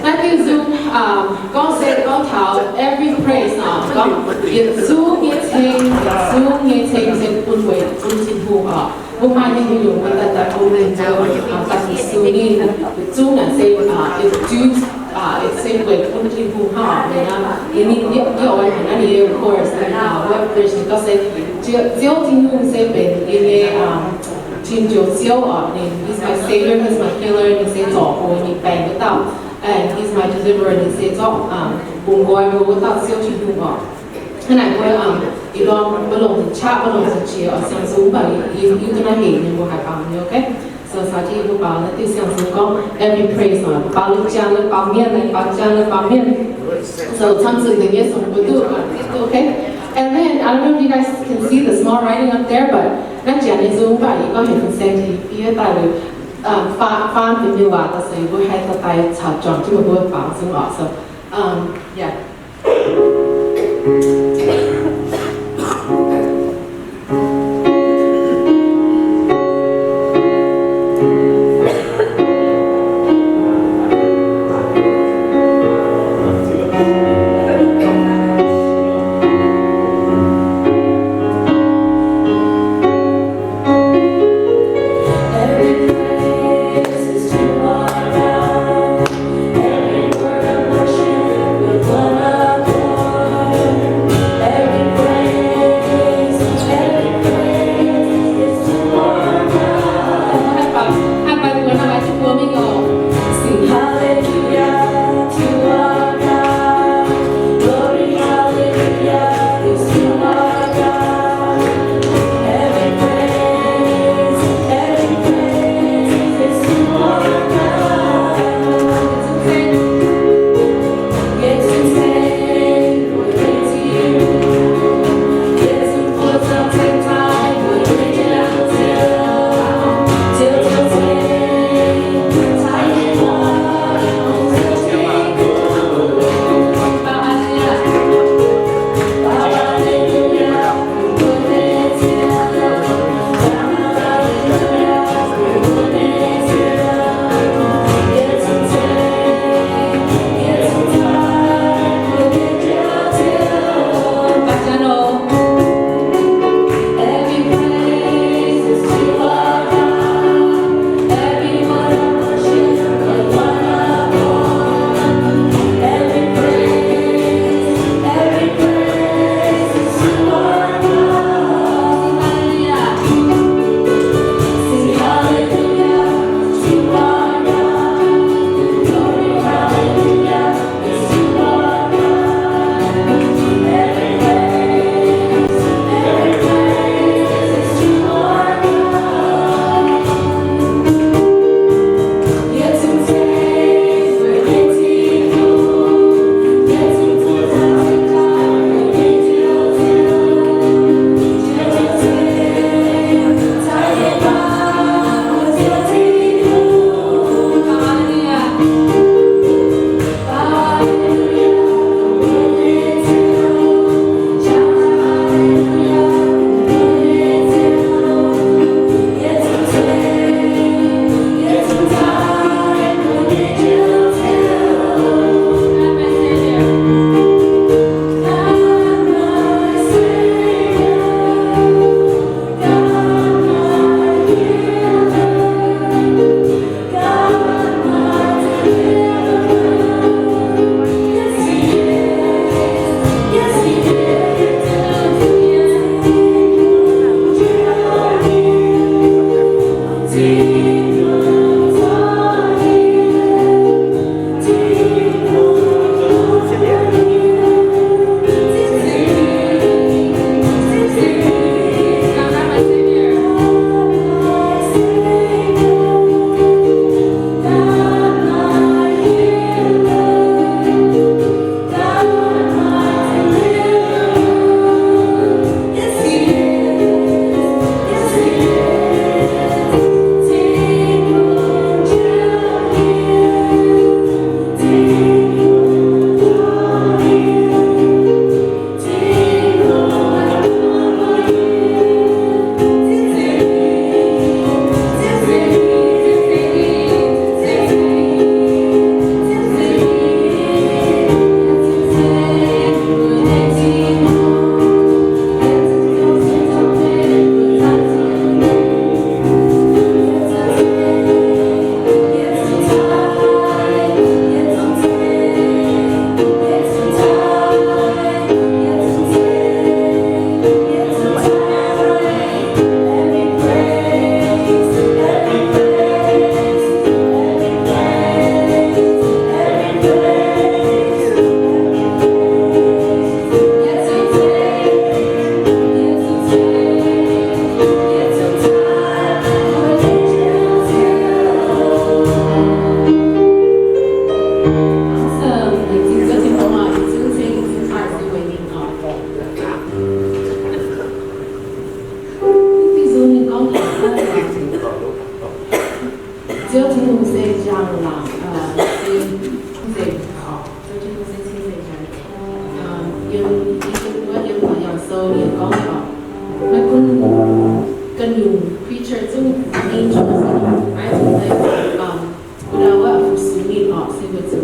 Matthew Zoom ก็เซ็ตก็เท้า every praise ก็也 Zoom 也听 Zoom 也听เซ็ตปุ่นเวทปุ่นสินหูบุ้งมาที่มีอยู่มันแต่โอเลนเจอแต่ที่ซูนี่Zoom เนี่ยเซ็ตjuice เซ็ตเวทปุ่นสินหูเนี่ยนะยังมีเยอะไว้ขนาดนี้เลย of course เว็บเพจก็เซ็ตเจ้าที่หูเซ็ตเป็นยังทีมโจเซียวนี่ he's my savior he's my healer นี่เซ็ตจอบโอ้ยนี่แปลงก็ต่อand he's my deliverer นี่เซ็ตจอบบุ้งก้อยบุ้งต่อเซียวที่หูขณะที่อีลองบลงชาบลงเชียวเสียงสูงแบบยูตัวนั้นเห็นยังบ่หายไปโอเคso สาธิตลูกบอลแล้วที่เสียงสูงก็ every praise บอลลูกจานแล้วบอลเมียนแล้วบอลจานแล้วบอลเมียน so ทำสิ่งนี้ส่งไปดูokay and then I don't know if you guys can see the small writing up there but นักเรียนใน Zoom ไปก็เห็นเป็นเส้นที่พี่ตายเลยฟ้าเป็นมีว่าแต่สิ่งที่ให้ตายฉาดจอมที่มันด้วยฟ้าซึ่งออก so yeah 只有听无谁讲啦，ยังพยายามโซเรียนก็ออกไม่คุ้นกันอยู่ creature ซึ่ง angel ไอ้ตัวเล็กเราว่าสุนีออกสิ่งที่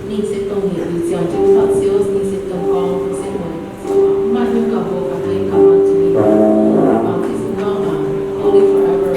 นี่สิ่งตรงนี้ดิฉันจึงทำสิ่งนี้สิ่งตรงกองสิ่งนี้มาถึงกับโบกับให้กับมันจะมีที่สิ่งก็only forever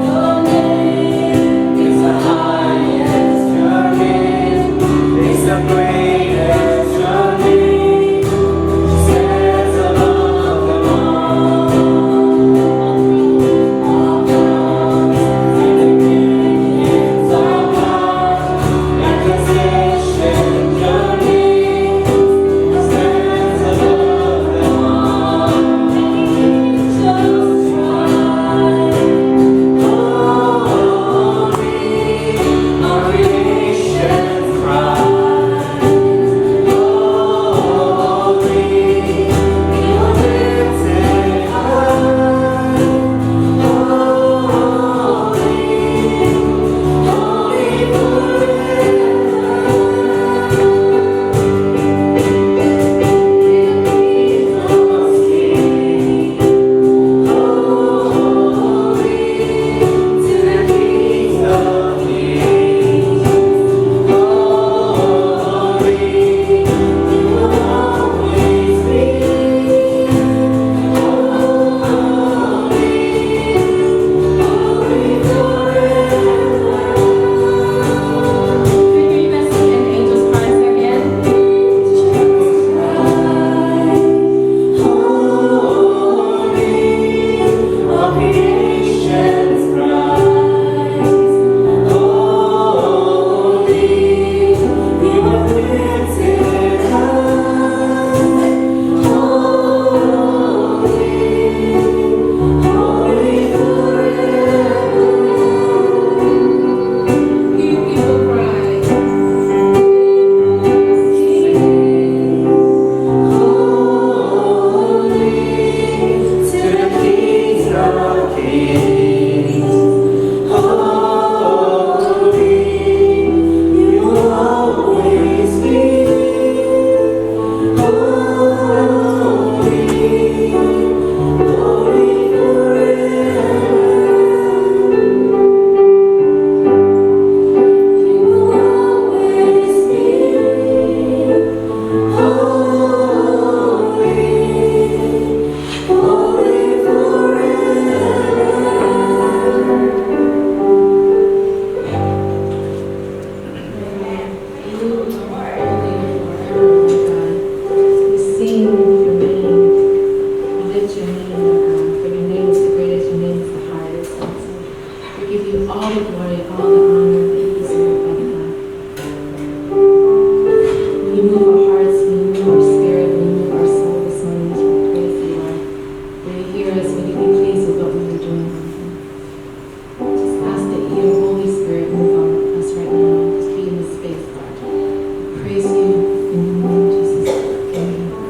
Your name is the highest, your name take all the honor that you deserve, Father God. When you move our hearts, when you move our spirit, when you move our soul this morning, we praise you, Lord. Will you hear us? Will you be pleased with what we are doing, Lord? Just ask that your Holy Spirit move on us right now. Just be in this space, Lord. We praise you in the name of Jesus. Amen.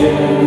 Yeah.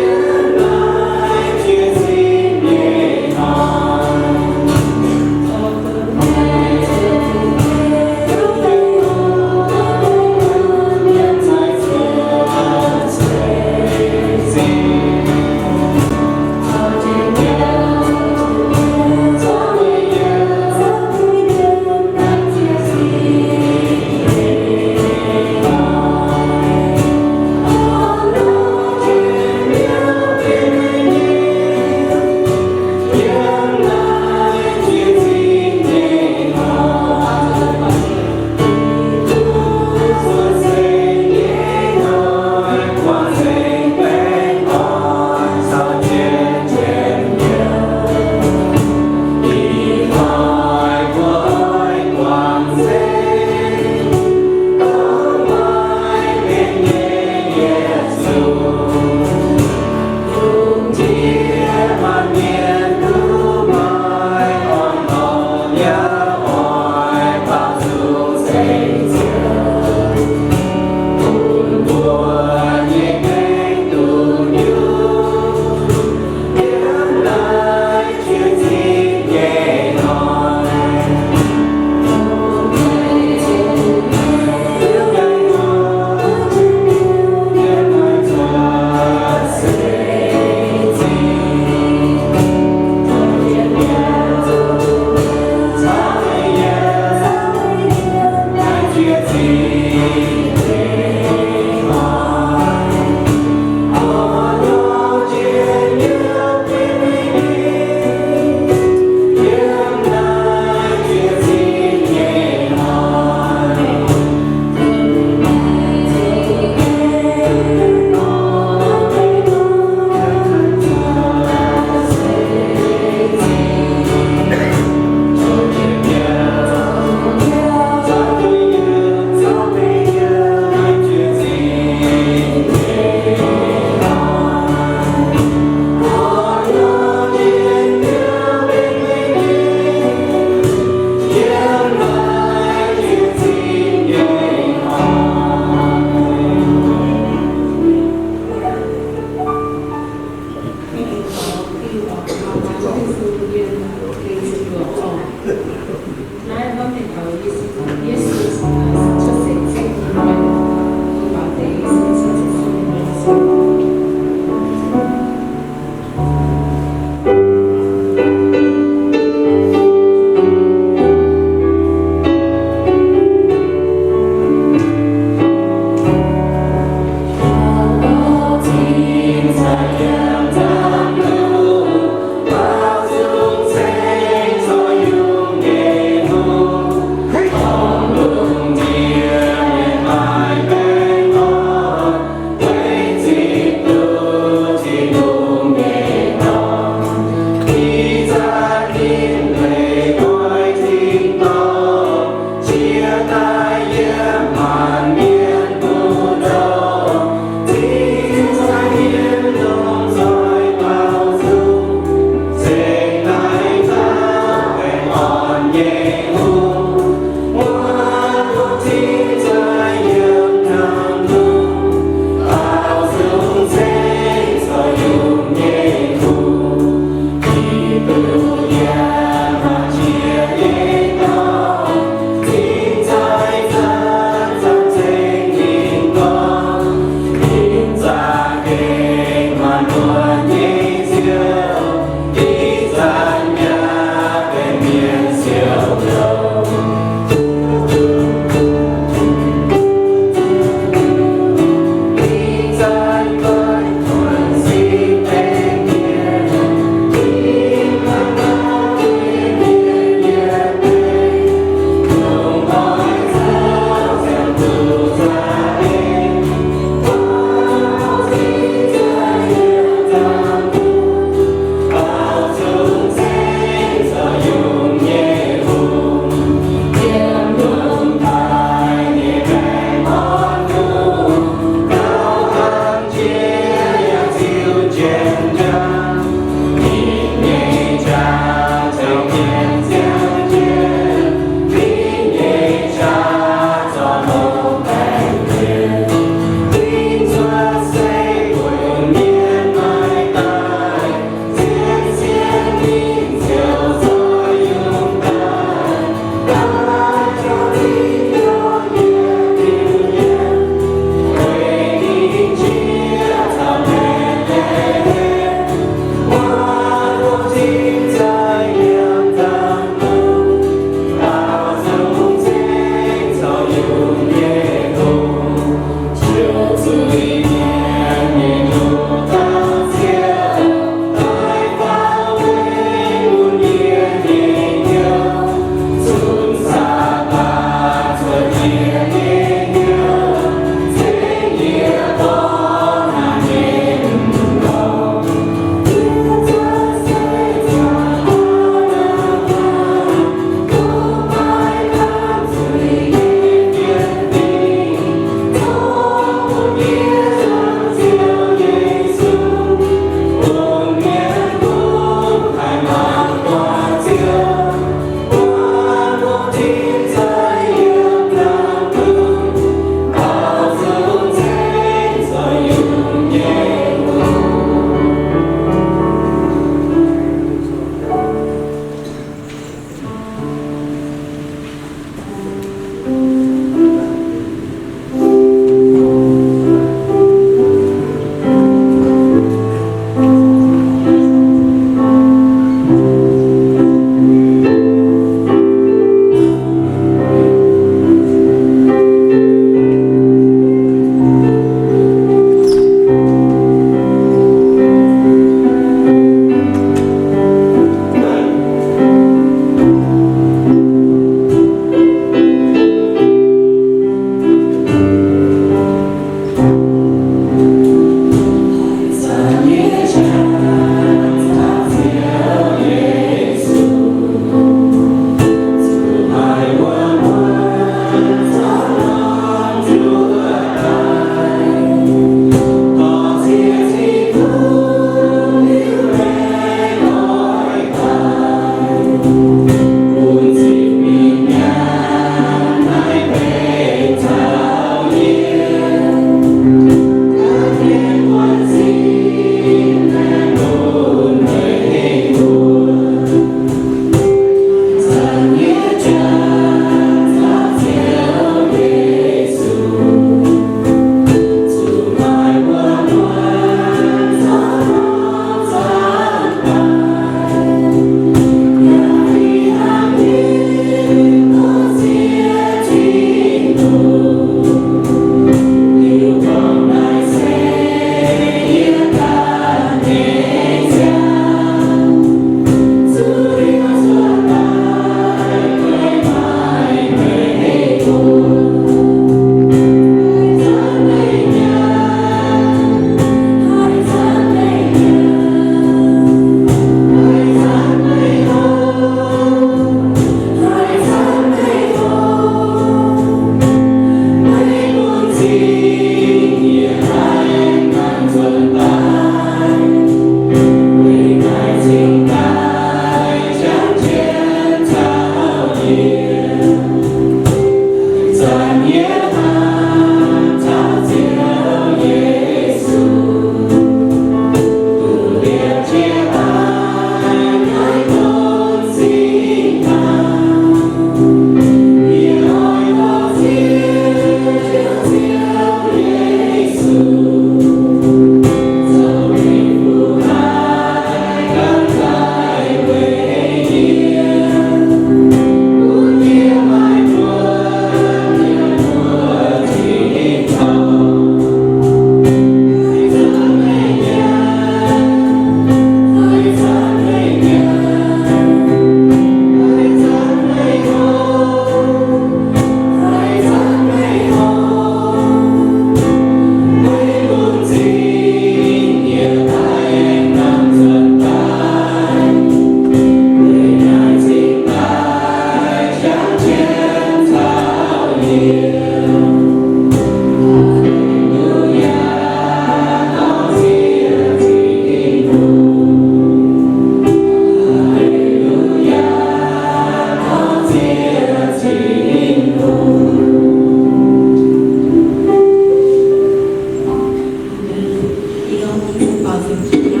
心主要，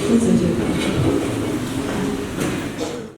真是这个。